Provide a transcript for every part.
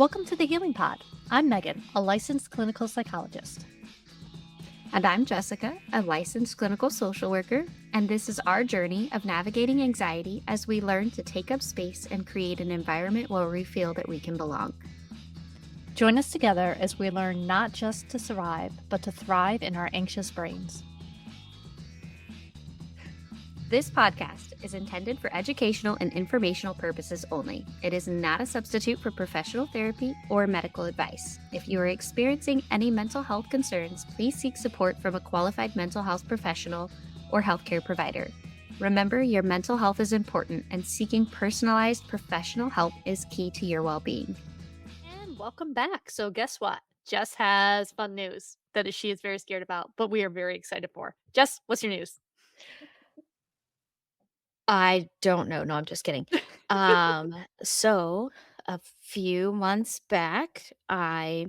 Welcome to the Healing Pod. I'm Megan, a licensed clinical psychologist. And I'm Jessica, a licensed clinical social worker, and this is our journey of navigating anxiety as we learn to take up space and create an environment where we feel that we can belong. Join us together as we learn not just to survive, but to thrive in our anxious brains. This podcast is intended for educational and informational purposes only. It is not a substitute for professional therapy or medical advice. If you are experiencing any mental health concerns, please seek support from a qualified mental health professional or healthcare provider. Remember, your mental health is important, and seeking personalized professional help is key to your well-being. And welcome back. So guess what? Jess has fun news that she is very scared about, but we are very excited for. Jess, what's your news? I don't know. No, I'm just kidding. So a few months back, I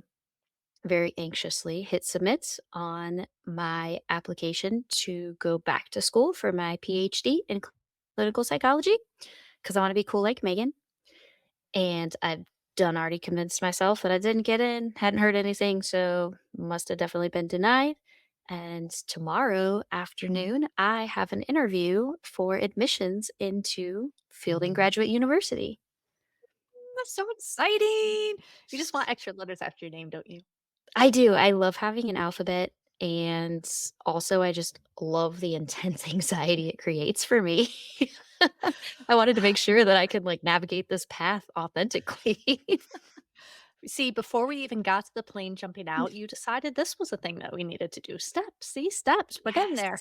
very anxiously hit submit on my application to go back to school for my PhD in clinical psychology because I want to be cool like Megan. And I've done already convinced myself that I didn't get in, hadn't heard anything, so must have definitely been denied. And tomorrow afternoon, I have an interview for admissions into Fielding Graduate University. That's so exciting. You just want extra letters after your name, don't you? I do. I love having an alphabet. And also, I just love the intense anxiety it creates for me. I wanted to make sure that I could like navigate this path authentically. See, before we even got to the plane jumping out, you decided this was a thing that we needed to do. Steps, see, steps. We're getting Yes. there.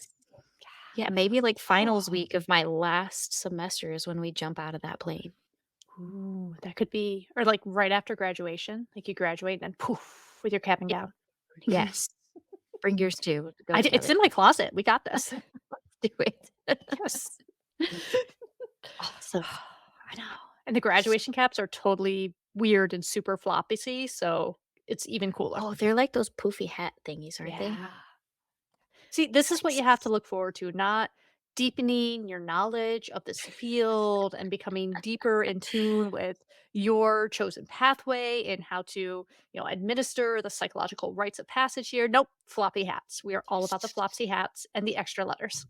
Yeah, maybe like finals Oh, week of my last semester is when we jump out of that plane. ooh, that could be, or like right after graduation, like you graduate and then poof with your cap and Y gown. yes. Bring yours too, go It's together. in my closet. We got this. Do it. Yes. Oh, so I know. And the graduation caps are totally weird and super floppy, so it's even cooler. oh, they're like those poofy hat thingies, aren't they? Yeah. See, this is what you have to Nice. look forward to, not deepening your knowledge of this field and becoming deeper in tune with your chosen pathway and how to, administer the psychological rites of passage here. Nope, floppy hats. We are all about the flopsy hats and the extra letters.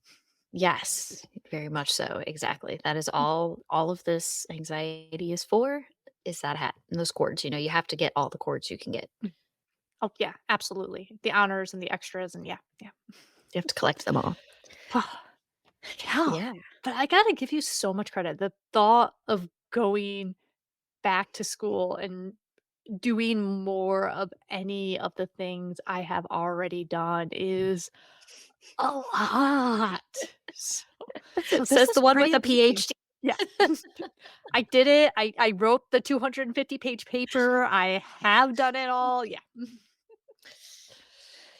Yes, very much so, exactly. That is all of this anxiety is for, is that hat and those cords, you have to get all the cords you can get. Mm. Oh, yeah, absolutely. The honors and the extras and yeah, yeah. You have to collect them all. Yeah, Yeah. but I gotta give you so much credit. The thought of going back to school and doing more of any of the things I have already done is a lot. So so this Says the is one with really a exciting. PhD. Yeah. I did it. I wrote the 250-page paper. I have done it all. Yeah.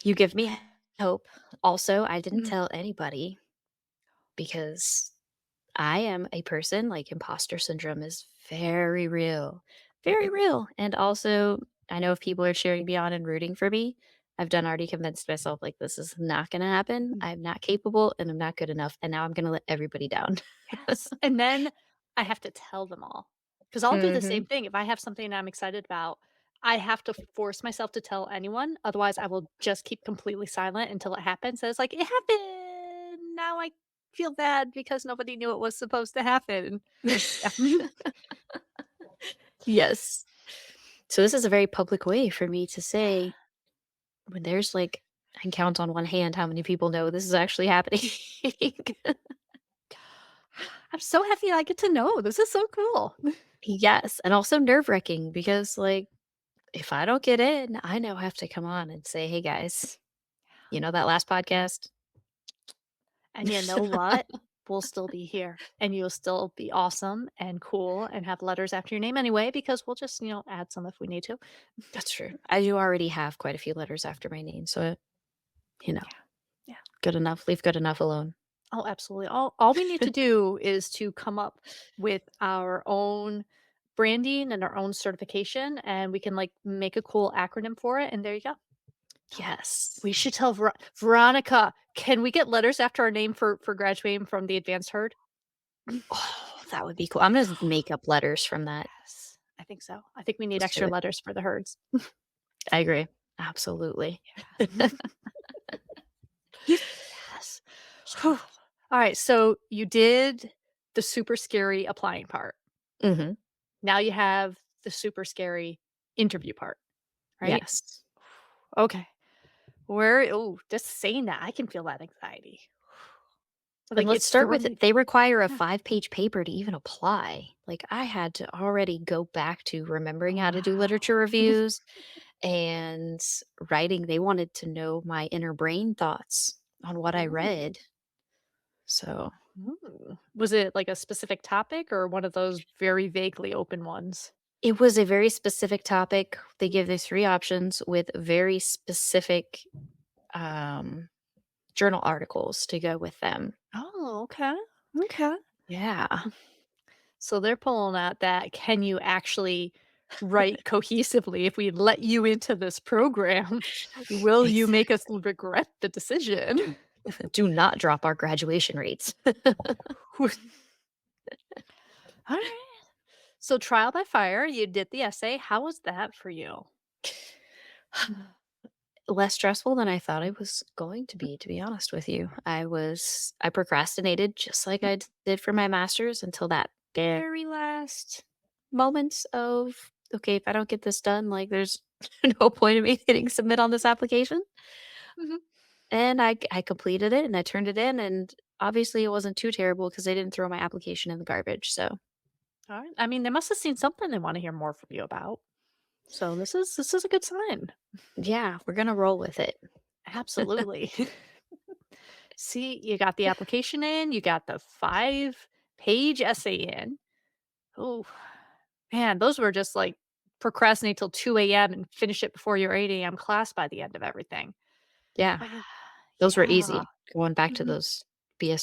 You give me hope. Also, I didn't Mhm. tell anybody because I am a person, like, imposter syndrome is very real, and also, I know if people are cheering me on and rooting for me, I've done already convinced myself, like, this is not gonna happen, Mhm. I'm not capable, and I'm not good enough, and now I'm gonna let everybody down. Yes. And then I have to tell them all, because 'cause I'll do the Mhm. same thing. If I have something I'm excited about, I have to force myself to tell anyone, otherwise I will just keep completely silent until it happens, and it's like, "It happened! Now I feel bad because nobody knew it was supposed to happen." Yeah. Yes. So this is a very public way for me to say, when there's, like I can count on one hand how many people know this is actually happening. I'm so happy I get to know. This is so cool. Yes, and also nerve-wracking because, like, if I don't get in, I now have to come on and say, "Hey, guys, you know that last podcast?" And you know what? We'll still be here, and you'll still be awesome and cool and have letters after your name anyway because we'll just, add some if we need to. That's true. I do already have quite a few letters after my name, so, you know, Yeah. Yeah. good enough. Leave good enough alone. Oh, absolutely. All we need to do is to come up with our own branding and our own certification, and we can like make a cool acronym for it. And there you go. Yes. We should tell Veronica. Can we get letters after our name for graduating from the advanced herd? Oh, that would be cool. I'm gonna make up letters from that. Yes. I think so. I think we need Let's do extra it. letters for the herds. I agree. Absolutely. Yeah. Yes. Whew. Alright, so you did the super scary applying part. Mhm. Now you have the super scary interview part, right? Yes. Okay. Where oh, just saying that, I can feel that anxiety. And Like, let's it's start with throwing it. me. They require a Yeah. 5-page paper to even apply. Like, I had to already go back to remembering how to do literature Wow. reviews and writing. They wanted to know my inner brain thoughts on what I Ooh. read. So, Ooh. Was it, like, a specific topic or one of those very vaguely open ones? it was a very specific topic. They give you 3 options with very specific, um, journal articles to go with them. Oh, okay. Okay. Yeah. So they're pulling out that can you actually write cohesively if we let you into this program? Will you make us regret the decision? Do not drop our graduation rates. Alright. So trial by fire, you did the essay. How was that for you? Less stressful than I thought it was going to be honest with you. I procrastinated just like I did for my master's until that very last moment of, "Okay, if I don't get this done, like, there's no point in me hitting submit on this application." Mhm. And I completed it and I turned it in, and obviously it wasn't too terrible because they didn't throw my application in the garbage, so Alright. I mean, they must have seen something they wanna hear more from you about. So this is a good sign. yeah, we're gonna roll with it. Absolutely. See, you got the application in, you got the 5-page essay in. Oh, man, those were just like procrastinate till 2 a.m. and finish it before your 8 a.m. class by the end of everything. Yeah, Like, those were yeah. easy, going back to Mhm, those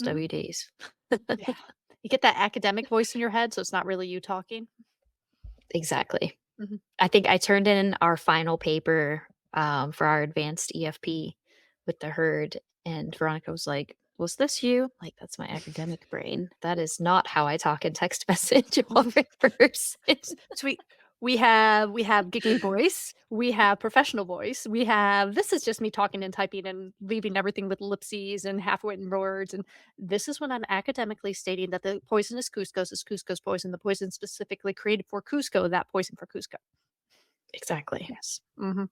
mhm, BSW days. yeah. You get that academic voice in your head, so it's not really you talking. Exactly. Mhm. I think I turned in our final paper, for our advanced EFP with the herd, and Veronica was like, "Was this you?" Like, "That's my academic brain. That is not how I talk in text message or in person." So we have giggly voice, we have professional voice, we have this is just me talking and typing and leaving everything with ellipses and half-written words, and this is when I'm academically stating that the poisonous Cusco's is Cusco's poison, the poison specifically created for Cusco, that poison for Cusco. Exactly. Yes. Mhm.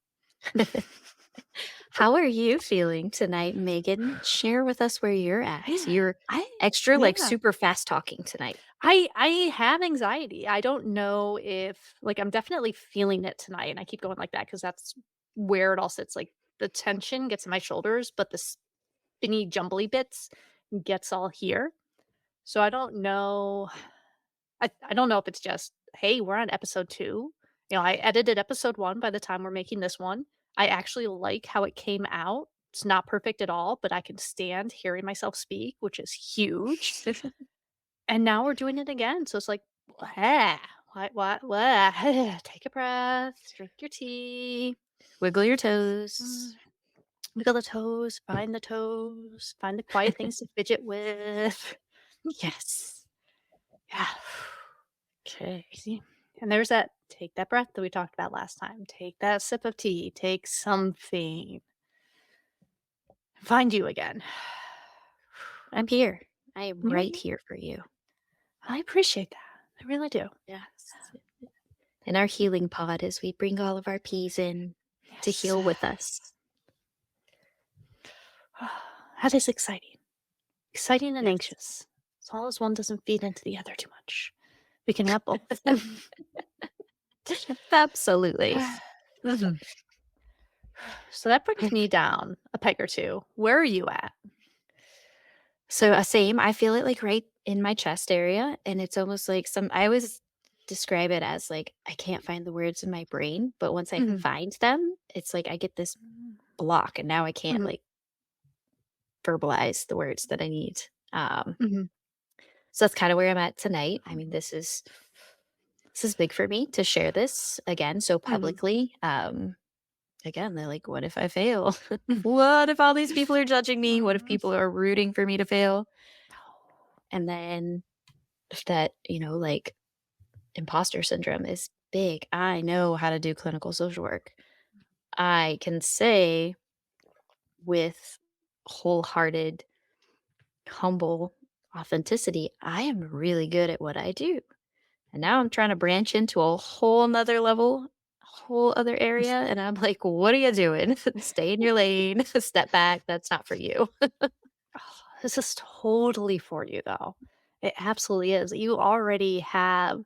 How are you feeling tonight, Megan? Share with us where you're at. Yeah, You're I extra, like, yeah. super fast talking tonight. I have anxiety. I don't know if like, I'm definitely feeling it tonight, and I keep going like that because that's where it all sits, like, the tension gets in my shoulders, but the spinny jumbly bits gets all here. So I don't know I don't know if it's just, "Hey, we're on episode 2." I edited episode 1 by the time we're making this one. I actually like how it came out. It's not perfect at all, but I can stand hearing myself speak, which is huge. And now we're doing it again, so it's like, "Ah, what? Take a breath, drink your tea, Wiggle your mm, toes. wiggle the toes, find the quiet things to fidget with." Yes. Yeah. Okay. See? And there's that take that breath that we talked about last time. Take that sip of tea, take something. Find you again. I'm here. I am You're right here. here for you. I appreciate that. I really do. Yes. In our healing pod as we bring all of our peas in to Yes. heal with us. That is exciting. Exciting and Yes. anxious. As long as one doesn't feed into the other too much. We can have both. Absolutely. Mhm. So that brings me down a peg or two. Where are you at? So, same, I feel it, like, right in my chest area, and it's almost like some I always describe it as, like, I can't find the words in my brain, but once I Mhm. find them, it's like I get this block, and now I can't, Mhm. like, verbalize the words that I need. Mhm. So that's kinda where I'm at tonight. I mean, this is big for me to share this again so Mhm. publicly. Again, they're like, "What if I fail? Mhm. What if all these people are judging me? What if people are rooting for me to fail?" And then if that, like, imposter syndrome is big. I know how to do clinical social work. I can say with wholehearted, humble authenticity, I am really good at what I do. And now I'm trying to branch into a whole nother level, whole other area. And I'm like, what are you doing? Stay in your lane, step back. That's not for you. Oh, this is totally for you, though. It absolutely is. You already have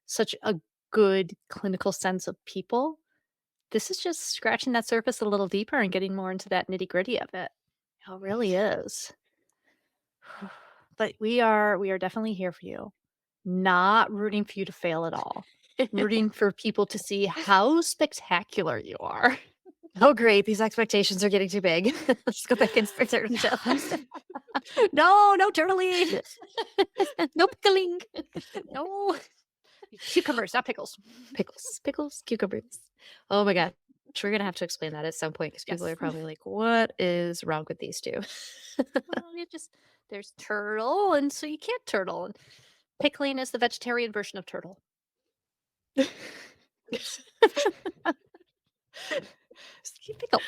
such a good clinical sense of people. This is just scratching that surface a little deeper and getting more into that nitty gritty of it. It really is. But we are definitely here for you. Not rooting for you to fail at all. Rooting for people to see how spectacular you are. Oh, great. These expectations are getting too big. Let's go back in for turtle shells. No, no turtling. No pickling. No. Cucumbers, not pickles. Pickles, pickles, cucumbers. Oh my gosh. We're gonna have to explain that at some point because people Yes. are probably like, "What is wrong with these 2?" Well, you just there's turtle, and so you can't turtle, and pickling is the vegetarian version of turtle. Just keep pickle.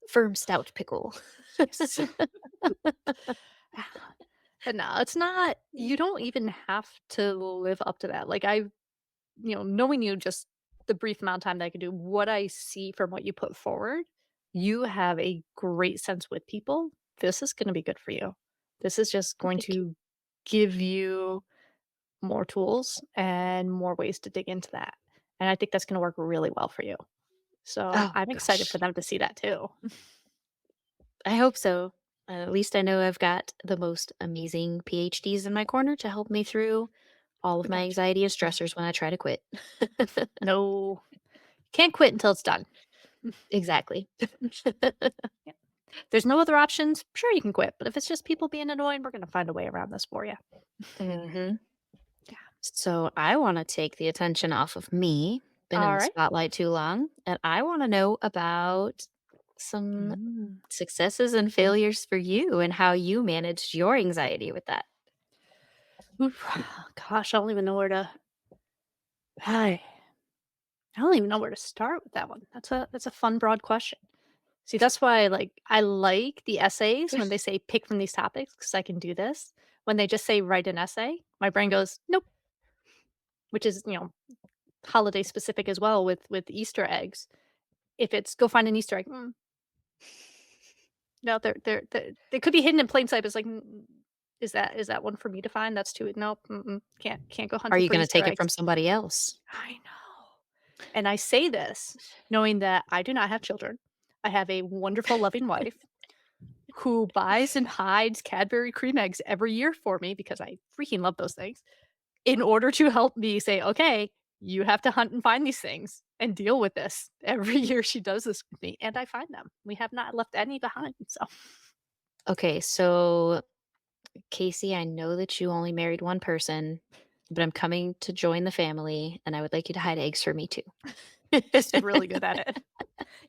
Firm stout pickle. Yes. But no, it's not you don't even have to live up to that. Like, knowing you just the brief amount of time that I could do, what I see from what you put forward, you have a great sense with people. This is gonna be good for you. This is just going Thank you. to give you more tools and more ways to dig into that. And I think that's gonna work really well for you. So, Oh I'm excited for gosh. them to see that too. I hope so. At least I know I've got the most amazing PhDs in my corner to help me through all of We my got anxiety and you. stressors when I try to quit. No. Can't quit until it's done. Exactly. Yeah. There's no other options, sure you can quit, but if it's just people being annoying, we're gonna find a way around this for you. Mhm. Yeah. So I want to take the attention off of me, been in the Alright. spotlight too long, and I want to know about some Mm. successes and failures for you and how you managed your anxiety with that. Oof. Gosh, I don't even know where to Hi. I don't even know where to start with that one. That's a fun broad question. See, that's why, I like the essays when they say pick from these topics because I can do this. When they just say write an essay, my brain goes, "Nope," which is, holiday specific as well with Easter eggs. If it's go find an Easter egg, no, they're they could be hidden in plain sight, but it's like, is that one for me to find? That's too nope, can't go Are hunting you for going to Easter take it eggs. from somebody else? I know. And I say this knowing that I do not have children. I have a wonderful, loving wife who buys and hides Cadbury cream eggs every year for me because I freaking love those things, in order to help me say, "Okay, you have to hunt and find these things and deal with this." Every year she does this with me, and I find them. We have not left any behind, so Okay, so Casey, I know that you only married one person, but I'm coming to join the family and I would like you to hide eggs for me too. she's really good at it.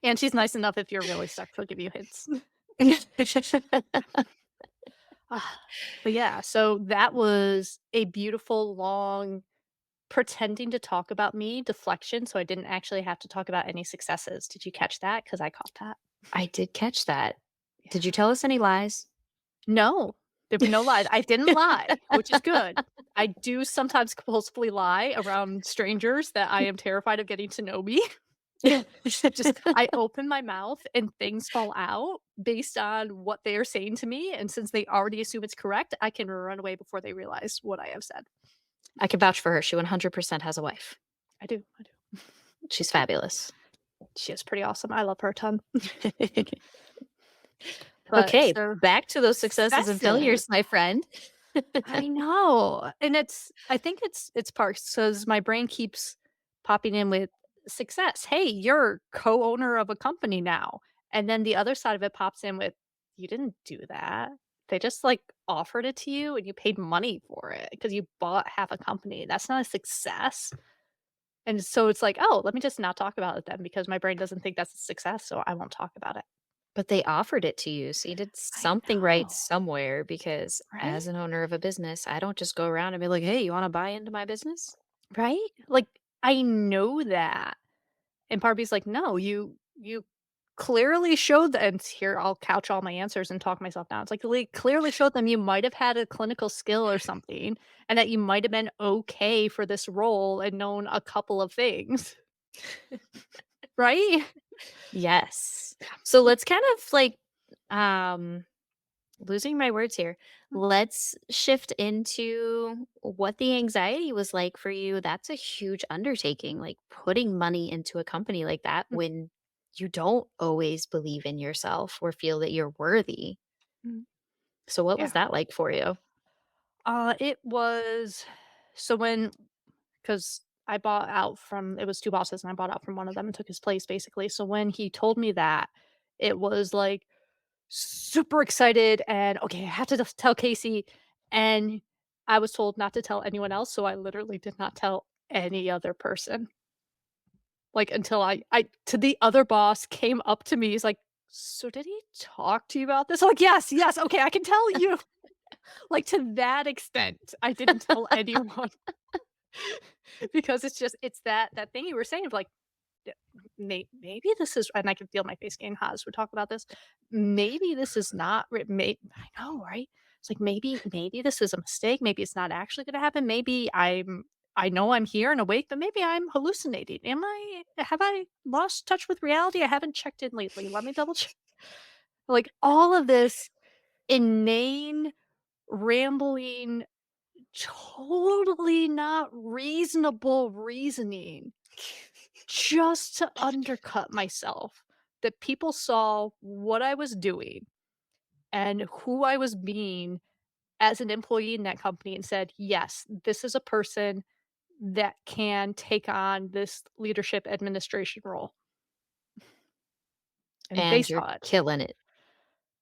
And she's nice enough if you're really stuck, she'll give you hints. Ah, but yeah, so that was a beautiful, long pretending to talk about me deflection, so I didn't actually have to talk about any successes. Did you catch that? Because I caught that. I did catch that. Yeah. Did you tell us any lies? No, there were no lies. I didn't lie, which is good. I do sometimes compulsively lie around strangers that I am terrified of getting to know me. Just I open my mouth and things fall out based on what they are saying to me, and since they already assume it's correct, I can run away before they realize what I have said. I can vouch for her. She 100% has a wife. I do. She's fabulous. She is pretty awesome. I love her a ton. But Okay, so back to those successes and successes. failures, my friend. I know, and I think it's parts because my brain keeps popping in with success. "Hey, you're co-owner of a company now," and then the other side of it pops in with, "You didn't do that. They just, offered it to you and you paid money for it because you bought half a company. That's not a success." And so it's like, "Oh, let me just not talk about it then because my brain doesn't think that's a success, so I won't talk about it." But they offered it to you, so you did I something right know, somewhere because right? as an owner of a business, I don't just go around and be like, "Hey, you wanna buy into my business?" Right? Like, I know that. And part of me's like, "No, you clearly showed that," and here, I'll couch all my answers and talk myself down. It's like, "We clearly showed them you might have had a clinical skill or something, and that you might have been okay for this role and known a couple of things." Right? Yes. So let's kind of like, um losing my words here. Mm, Let's shift into what the anxiety was like for you. That's a huge undertaking, like putting money into a company like that mm, when you don't always believe in yourself or feel that you're worthy. mm. So, what was Yeah. that like for you? It was so when, because I bought out from, it was 2 bosses, and I bought out from one of them and took his place, basically. So when he told me that, it was, like, super excited and, "Okay, I have to just tell Casey," and I was told not to tell anyone else, so I literally did not tell any other person, like, until I to the other boss came up to me, he's like, "So did he talk to you about this?" I'm like, "Yes, yes, okay, I can tell you." Like, to that extent, I didn't tell anyone because it's that thing you were saying of, like, yeah, maybe this is, and I can feel my face getting hot as we talk about this. Maybe this is not I know, right? It's like maybe this is a mistake. Maybe it's not actually going to happen. Maybe I know I'm here and awake, but maybe I'm hallucinating. Am I? Have I lost touch with reality? I haven't checked in lately. Let me double check. Like all of this inane, rambling, totally not reasonable reasoning just to undercut myself, that people saw what I was doing and who I was being as an employee in that company and said, "Yes, this is a person that can take on this leadership administration role." And they And you're saw it. killing it.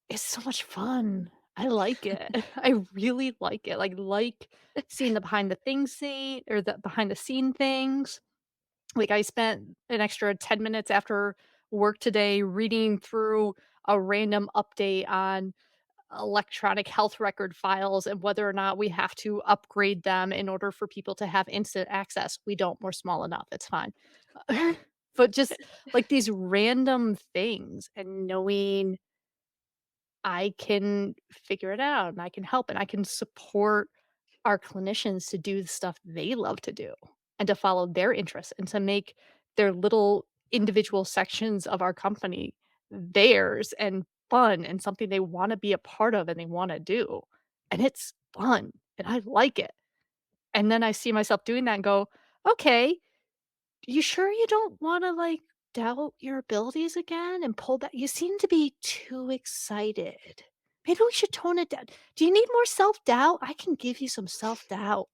It's so much fun. I like it. I really like seeing the behind the things scene or the behind the scene things. Like, I spent an extra 10 minutes after work today reading through a random update on electronic health record files and whether or not we have to upgrade them in order for people to have instant access. We don't, we're small enough, it's fine. But just, like, these random things and knowing I can figure it out and I can help and I can support our clinicians to do the stuff they love to do and to follow their interests and to make their little individual sections of our company theirs and fun and something they want to be a part of and they want to do. And it's fun and I like it. And then I see myself doing that and go, okay, you sure you don't want to like doubt your abilities again and pull back? You seem to be too excited. Maybe we should tone it down. Do you need more self doubt? I can give you some self doubt.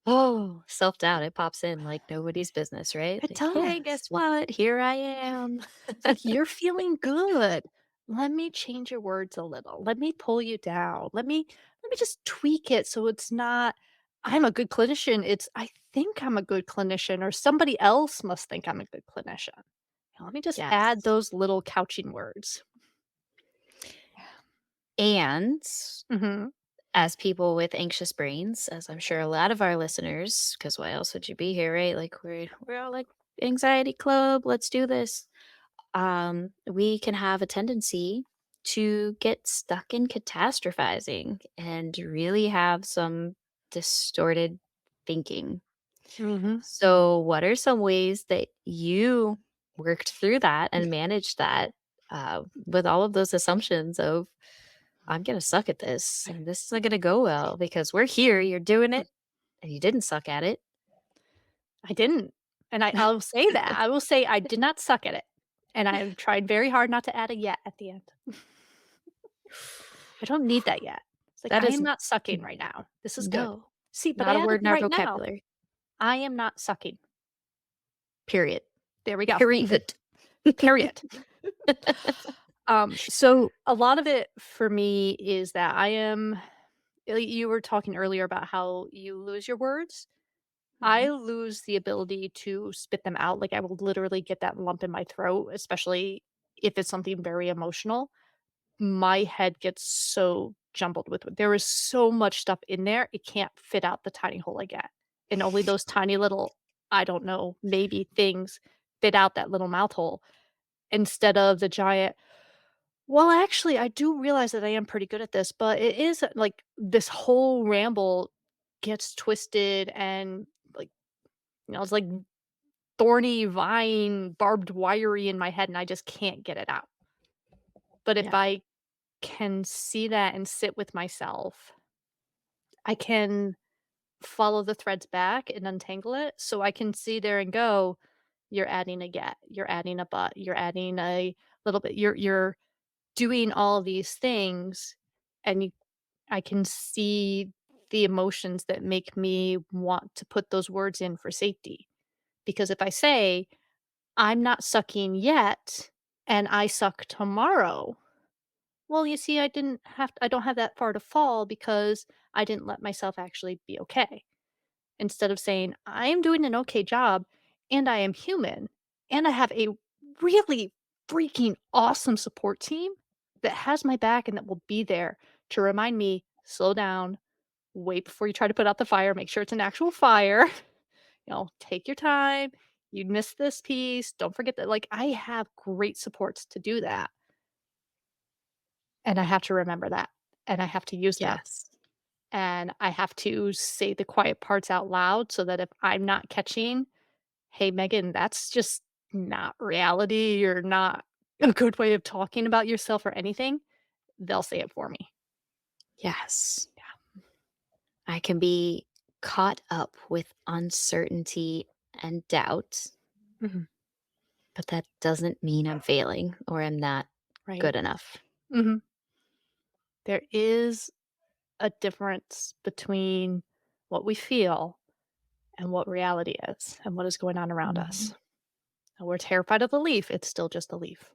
Oh, self-doubt, it pops in like nobody's business, right? It Like, "Hey, does. guess what? Here I am." It's like, "You're feeling good. Let me change your words a little. Let me pull you down. Let me just tweak it so it's not, 'I'm a good clinician.' It's, 'I think I'm a good clinician,' or 'somebody else must think I'm a good clinician.' Let me just add Yes. those little couching words." And Mhm. as people with anxious brains, as I'm sure a lot of our listeners, because why else would you be here, right? Like we're all like anxiety club, let's do this. We can have a tendency to get stuck in catastrophizing and really have some distorted thinking. Mhm. So, what are some ways that you worked through that and managed that with all of those assumptions of I'm gonna suck at this and this isn't gonna go well because we're here, you're doing it, and you didn't suck at it. I didn't, and I'll say that. I will say I did not suck at it, and I've tried very hard not to add a "yet" at the end. I don't need that yet. It's like, That I is am not sucking right now. This is good. no, See, but I not a added word in the our right now. vocabulary. I am not sucking. Period. There we go. Period. Period. So a lot of it for me is that I am, you were talking earlier about how you lose your words. I Mhm. lose the ability to spit them out, like, I will literally get that lump in my throat, especially if it's something very emotional. My head gets so jumbled with there is so much stuff in there, it can't fit out the tiny hole I get, and only those tiny little, I don't know, maybe things fit out that little mouth hole instead of the giant, "Well, actually, I do realize that I am pretty good at this, but it is, like, this whole ramble gets twisted and, like, it's like thorny vine, barbed wiry in my head, and I just can't get it out." But if Yeah. I can see that and sit with myself, I can follow the threads back and untangle it, so I can see there and go, "You're adding a get, you're adding a but, you're adding a little bit, you're doing all these things," and I can see the emotions that make me want to put those words in for safety. Because if I say, "I'm not sucking yet, and I suck tomorrow," well, you see, I don't have that far to fall because I didn't let myself actually be okay. Instead of saying, "I am doing an okay job, and I am human, and I have a really freaking awesome support team that has my back and that will be there to remind me, slow down, wait before you try to put out the fire, make sure it's an actual fire, take your time, you missed this piece, don't forget that." Like, I have great supports to do that, and I have to remember that, and I have to use them. Yes. And I have to say the quiet parts out loud so that if I'm not catching, "Hey, Megan, that's just not reality or not a good way of talking about yourself or anything," they'll say it for me. Yes. Yeah. I can be caught up with uncertainty and doubt, Mhm. but that doesn't mean I'm failing or I'm not Right. good enough. Mhm. There is a difference between what we feel and what reality is and what is going on around Mhm. us. And we're terrified of the leaf, it's still just a leaf.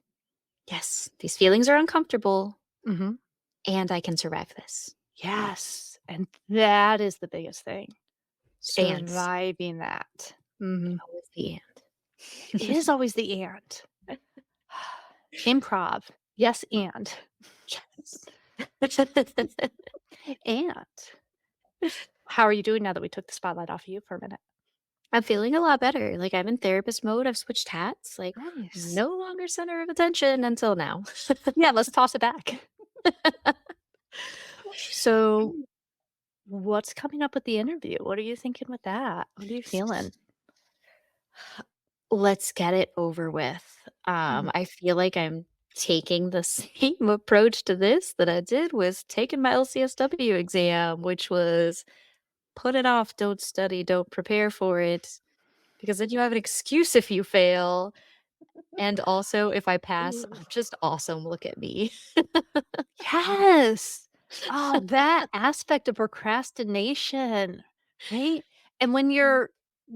Yes, these feelings are uncomfortable Mhm. and I can survive this. Yes, and that is the biggest thing. And Surviving that. Mhm. always the and. It is always the "and." Improv. Yes, and. Yes. And. How are you doing now that we took the spotlight off of you for a minute? I'm feeling a lot better. Like I'm in therapist mode. I've switched hats. Like Nice. no longer center of attention until now. Yeah, let's toss it back. So, what's coming up with the interview? What are you thinking with that? What are you feeling? Let's get it over with. Mhm. I feel like I'm taking the same approach to this that I did with taking my LCSW exam, which was put it off, don't study, don't prepare for it, because then you have an excuse if you fail. And also, if I pass, I'm just awesome. Look at me. Yes. Oh, that aspect of procrastination, right? And when you're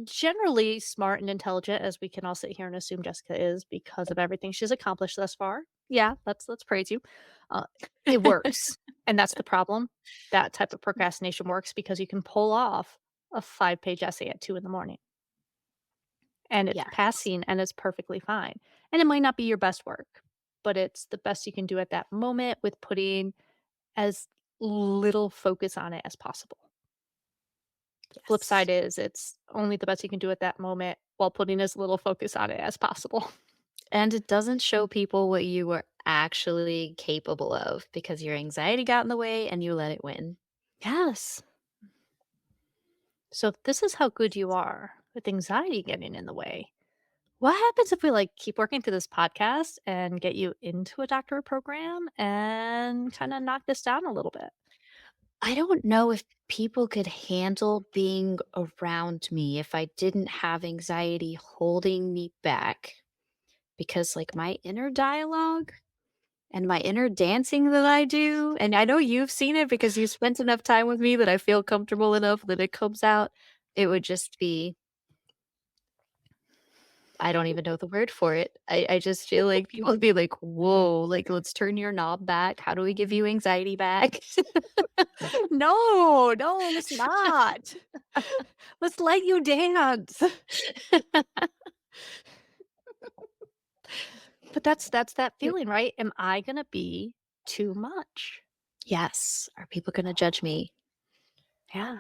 generally smart and intelligent, as we can all sit here and assume Jessica is because of everything she's accomplished thus far. Yeah, let's praise you. Uh, it works. And that's the problem. That type of procrastination works because you can pull off a 5-page essay at 2 in the morning and it's Yes. passing and it's perfectly fine. And it might not be your best work, but it's the best you can do at that moment with putting as little focus on it as possible. Flip Yes. side is it's only the best you can do at that moment while putting as little focus on it as possible. And it doesn't show people what you were actually capable of because your anxiety got in the way and you let it win. Yes. So if this is how good you are with anxiety getting in the way, what happens if we like keep working through this podcast and get you into a doctorate program and kind of knock this down a little bit? I don't know if people could handle being around me if I didn't have anxiety holding me back because, like, my inner dialogue and my inner dancing that I do, and I know you've seen it because you spent enough time with me that I feel comfortable enough that it comes out. It would just be I don't even know the word for it. I just feel like people would be like, "Whoa, like, let's turn your knob back. How do we give you anxiety back?" No, no, let's not. Let's let you dance. But that's that Mm, feeling, right? Am I gonna be too much? yes. Are people gonna judge me? Yeah.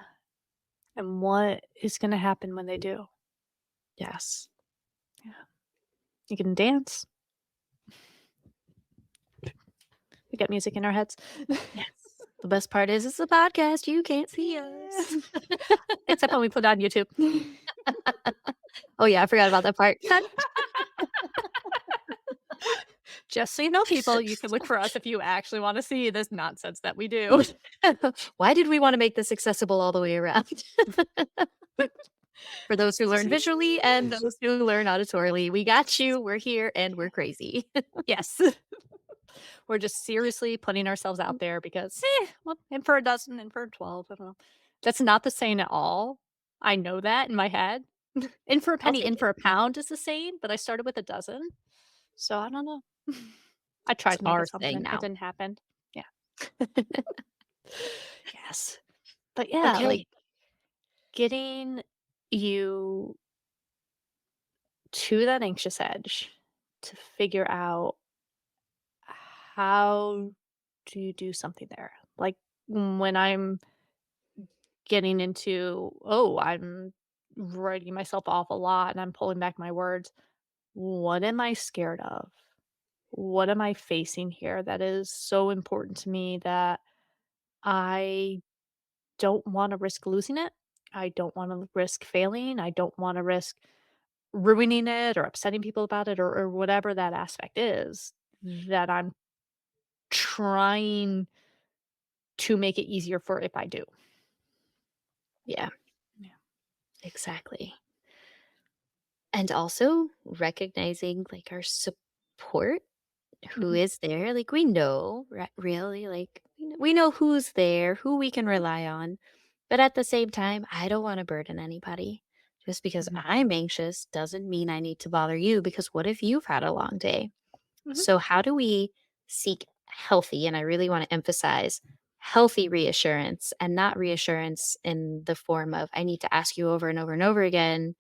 And what is gonna happen when they do? Yes. Yeah. You can dance. We got music in our heads. Yes. The best part is it's a podcast, you can't see Yeah. us. Except when we put it on YouTube. Oh, yeah, I forgot about that part. Cut. Just so you know, people, you can look for us if you actually wanna see this nonsense that we do. Why did we wanna make this accessible all the way around? For those who learn visually and those who learn auditorily, we got you, we're here, and we're crazy. Yes. We're just seriously putting ourselves out there because, well, in for a dozen, in for 12, I don't know. That's not the saying at all. I know that in my head. In for a I'll penny, take in it. for a pound is the saying, but I started with a dozen, so I don't know. I tried It's to make our it thing something, it now. didn't happen. Yeah. Yes. But yeah, like, Okay. getting you to that anxious edge to figure out how do you do something there? Like, when I'm getting into, "Oh, I'm writing myself off a lot and I'm pulling back my words." What am I scared of? What am I facing here that is so important to me that I don't wanna risk losing it? I don't wanna risk failing. I don't wanna risk ruining it or upsetting people about it or whatever that aspect is that I'm trying to make it easier for if I do. Yeah, Yeah. exactly. And also recognizing, like, our support, who Mhm, is there, like, we know, really, like, we know who's there, who we can rely on, but at the same time, I don't wanna burden anybody. Just because mhm, I'm anxious doesn't mean I need to bother you, because what if you've had a long day? mhm, So, how do we seek healthy, and I really want to emphasize healthy reassurance, and not reassurance in the form of I need to ask you over and over and over again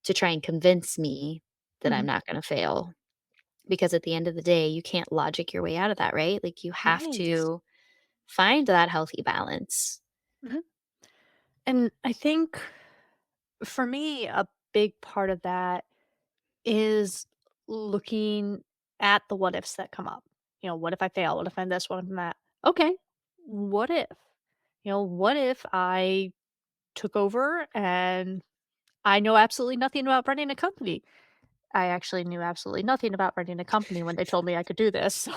to try and convince me that I'm mhm. not going to fail? Because at the end of the day, you can't logic your way out of that, right? Like, you have Right. to find that healthy balance. Mhm. And I think for me, a big part of that is looking at the what ifs that come up. What if I fail? What if I'm this? What if I'm that? Okay, what if? What if I took over and I know absolutely nothing about running a company? I actually knew absolutely nothing about running a company when they told me I could do this.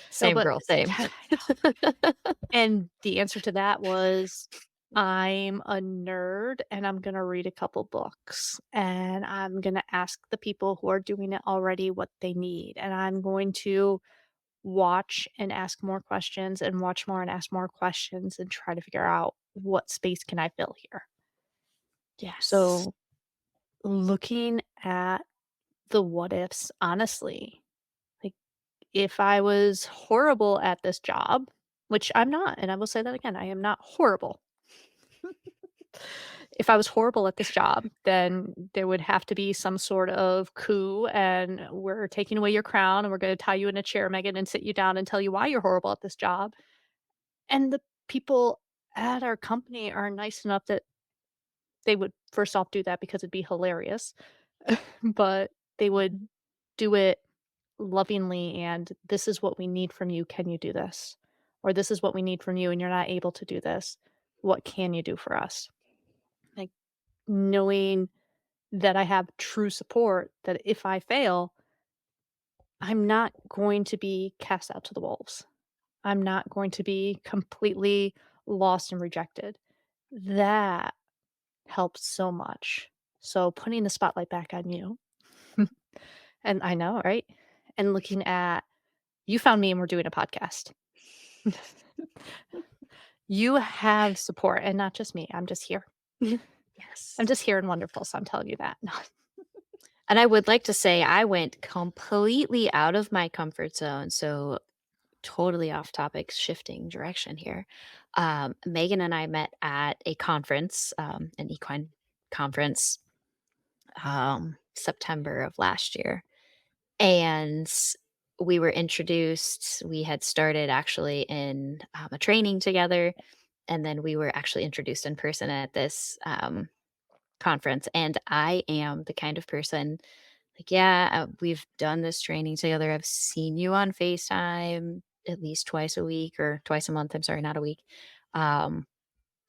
So, Same but girl, same. I know. And the answer to that was, I'm a nerd and I'm gonna read a couple books and I'm gonna ask the people who are doing it already what they need. And I'm going to watch and ask more questions and watch more and ask more questions and try to figure out what space can I fill here. Yes. So looking at the what ifs, honestly, like if I was horrible at this job, which I'm not, and I will say that again, I am not horrible. If I was horrible at this job, then there would have to be some sort of coup, and we're taking away your crown, and we're gonna tie you in a chair, Megan, and sit you down and tell you why you're horrible at this job. And the people at our company are nice enough that they would first off do that because it'd be hilarious, but they would do it lovingly and, "This is what we need from you, can you do this?" Or, "This is what we need from you and you're not able to do this. What can you do for us?" Like, knowing that I have true support, that if I fail, I'm not going to be cast out to the wolves. I'm not going to be completely lost and rejected. That helps so much. So putting the spotlight back on you, and I know, right? And looking at, you found me and we're doing a podcast. You have support and not just me. I'm just here. I'm Yes. just here and wonderful. So I'm telling you that. And I would like to say I went completely out of my comfort zone, so totally off topic, shifting direction here. Megan and I met at a conference, an equine conference, September of last year. And we were introduced, we had started actually in a training together. And then we were actually introduced in person at this conference. And I am the kind of person like, yeah, we've done this training together. I've seen you on FaceTime at least twice a week or twice a month. I'm sorry, not a week. Um,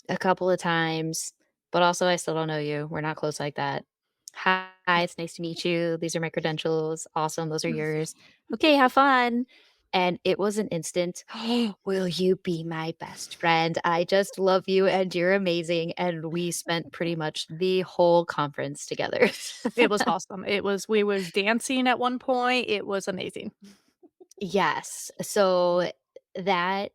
a couple of times, but also I still don't know you. We're not close like that. Hi, it's nice to meet you. These are my credentials. Awesome. Those are yours. Okay, have fun. And it was an instant, oh, will you be my best friend? I just love you and you're amazing. And we spent pretty much the whole conference together. It was awesome. We was dancing at one point, it was amazing. Yes. So that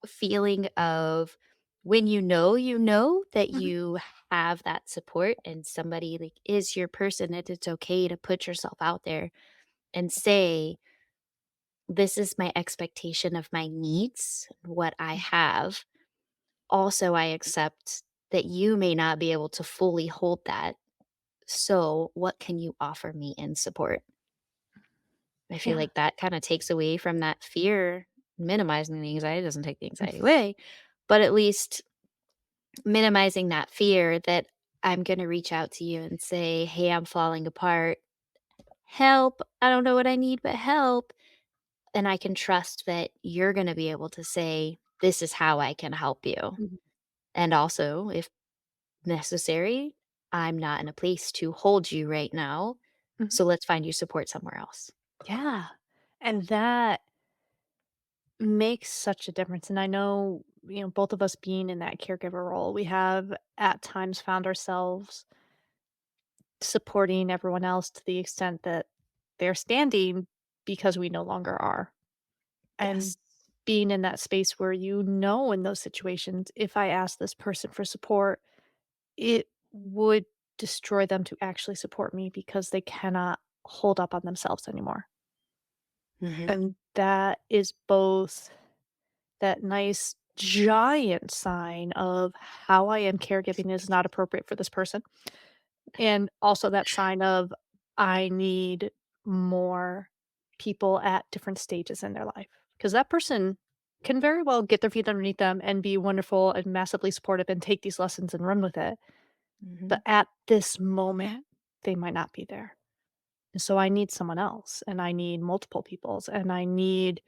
feeling of when you know that Mhm, you have that support and somebody like is your person, that it's okay to put yourself out there and say, this is my expectation of my needs, what I mhm. have. Also, I accept that you may not be able to fully hold that. So, what can you offer me in support? I feel Yeah. like that kinda takes away from that fear. Minimizing the anxiety doesn't take the anxiety away, but at least minimizing that fear that I'm gonna reach out to you and say, "Hey, I'm falling apart. Help. I don't know what I need, but help." And I can trust that you're gonna be able to say, "This is how I can help you." Mhm, And also, if necessary, "I'm not in a place to hold you right now, mhm. so let's find you support somewhere else." Yeah, and that makes such a difference, and I know, both of us being in that caregiver role, we have at times found ourselves supporting everyone else to the extent that they're standing because we no longer are. Yes. And being in that space where in those situations, if I ask this person for support, it would destroy them to actually support me because they cannot hold up on themselves anymore. Mhm. And that is both that nice giant sign of how I am caregiving is not appropriate for this person. And also that sign of I need more people at different stages in their life. Because that person can very well get their feet underneath them and be wonderful and massively supportive and take these lessons and run with it. But Mhm. at this moment, they might not be there. And so I need someone else and I need multiple peoples and I need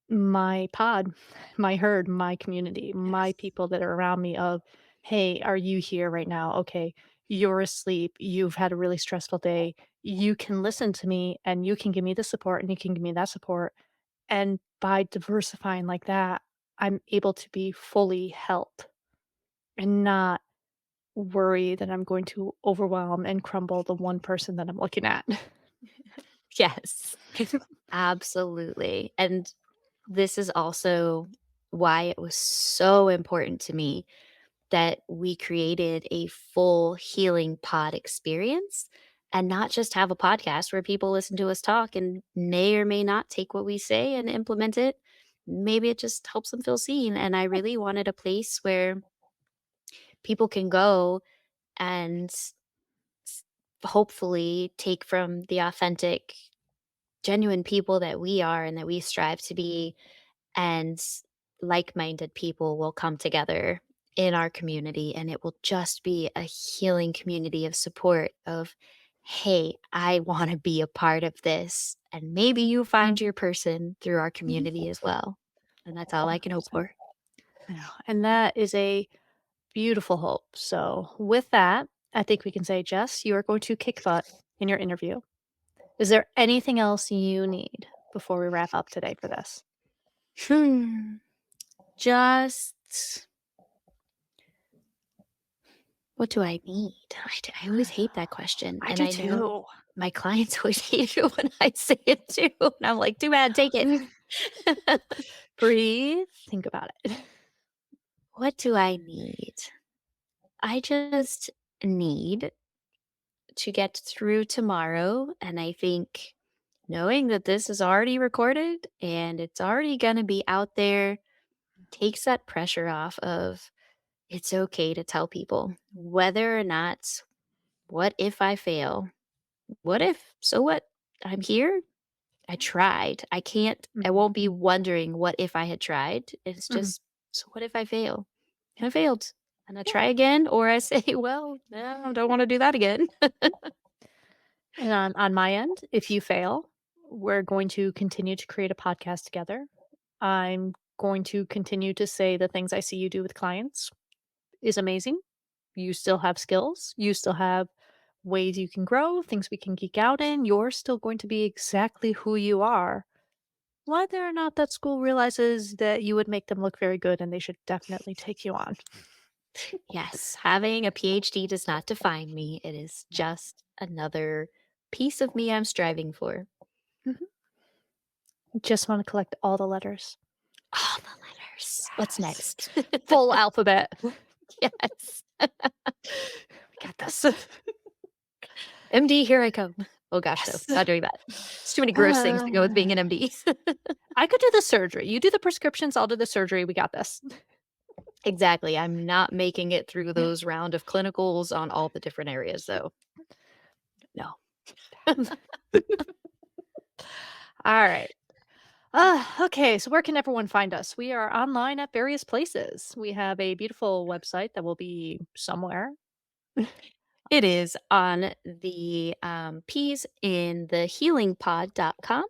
my pod, my herd, my community, my Yes. people that are around me of, "Hey, are you here right now? Okay, you're asleep. You've had a really stressful day. You can listen to me and you can give me the support and you can give me that support." And by diversifying like that, I'm able to be fully helped and not worry that I'm going to overwhelm and crumble the one person that I'm looking at. Yes. Absolutely. And this is also why it was so important to me that we created a full healing pod experience and not just have a podcast where people listen to us talk and may or may not take what we say and implement it. Maybe it just helps them feel seen. And I really wanted a place where people can go and hopefully take from the authentic, genuine people that we are and that we strive to be, and like-minded people will come together in our community and it will just be a healing community of support of, hey, I want to be a part of this, and maybe you find your person through our Mhm. community as well, and that's all I can hope 100%. for. I know, and that is a beautiful hope. So, with that, I think we can say, Jess, you are going to kick butt in your interview. Is there anything else you need before we wrap up today for this? Hmm. Just what do I need? I always hate that question, I and do I know too. my clients always hate it when I say it too, and I'm like, "Too bad, take it." Breathe, think about it. What do I need? I just need to get through tomorrow. And I think knowing that this is already recorded and it's already going to be out there takes that pressure off of it's okay to tell people whether or not, what if I fail? What if? So what? I'm here. I tried. I Mhm, won't be wondering what if I had tried. It's mhm. just, so what if I fail? And I failed. And I Yeah, try again, or I say, well, no, I don't want to do that again. and on my end, if you fail, we're going to continue to create a podcast together. I'm going to continue to say the things I see you do with clients is amazing. You still have skills, you still have ways you can grow, things we can geek out in. You're still going to be exactly who you are. Whether or not that school realizes that you would make them look very good and they should definitely take you on. Yes, having a PhD does not define me. It is just another piece of me I'm striving for. Mhm. Just want to collect all the letters. All the letters. What's Yes. next? Full alphabet. We Yes. got this. MD, here I come. Oh gosh, no, Yes. not doing that. It's too many gross things to go with being Uh, an MD. I could do the surgery. You do the prescriptions, I'll do the surgery. We got this. Exactly. I'm not making it through those round of clinicals on all the different areas, though. No. All right. Okay, so where can everyone find us? We are online at various places. We have a beautiful website that will be somewhere. It is on the P's in the healingpod.com.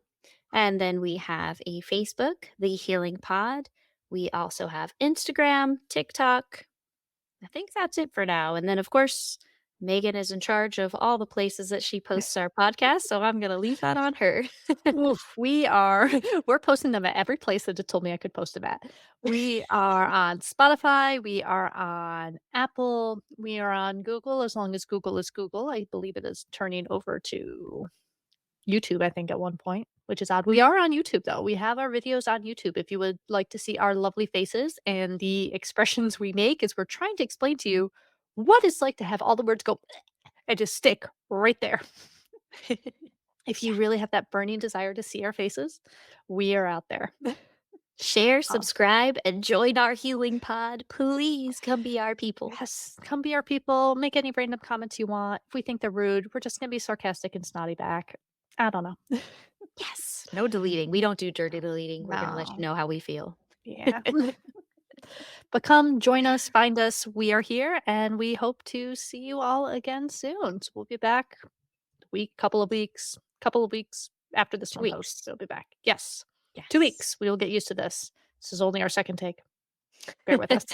And then we have a Facebook, The Healing Pod. We also have Instagram, TikTok. I think that's it for now. And then, of course, Megan is in charge of all the places that she posts our podcast. So I'm going to leave that on her. Oof, we are we're posting them at every place that it told me I could post them at. We are on Spotify, we are on Apple, we are on Google as long as Google is Google. I believe it is turning over to YouTube, I think, at one point, which is odd. We are on YouTube though. We have our videos on YouTube if you would like to see our lovely faces and the expressions we make as we're trying to explain to you what it's like to have all the words go and just stick right there. If you Yeah. really have that burning desire to see our faces, we are out there. Share, Um, subscribe, and join our healing pod. Please come be our people. yes, come be our people. Make any random comments you want. If we think they're rude, we're just gonna be sarcastic and snotty back. I don't know. Yes. No deleting. We don't do dirty deleting. We're going to let you No. know how we feel. Yeah. But come join us, find us. We are here, and we hope to see you all again soon. So we'll be back couple of weeks after this 2 one posts. weeks. We'll be back. Yes, Yes. 2 weeks. We will get used to this. This is only our second take. Bear with us.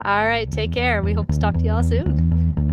All right, take care. We hope to talk to y'all soon.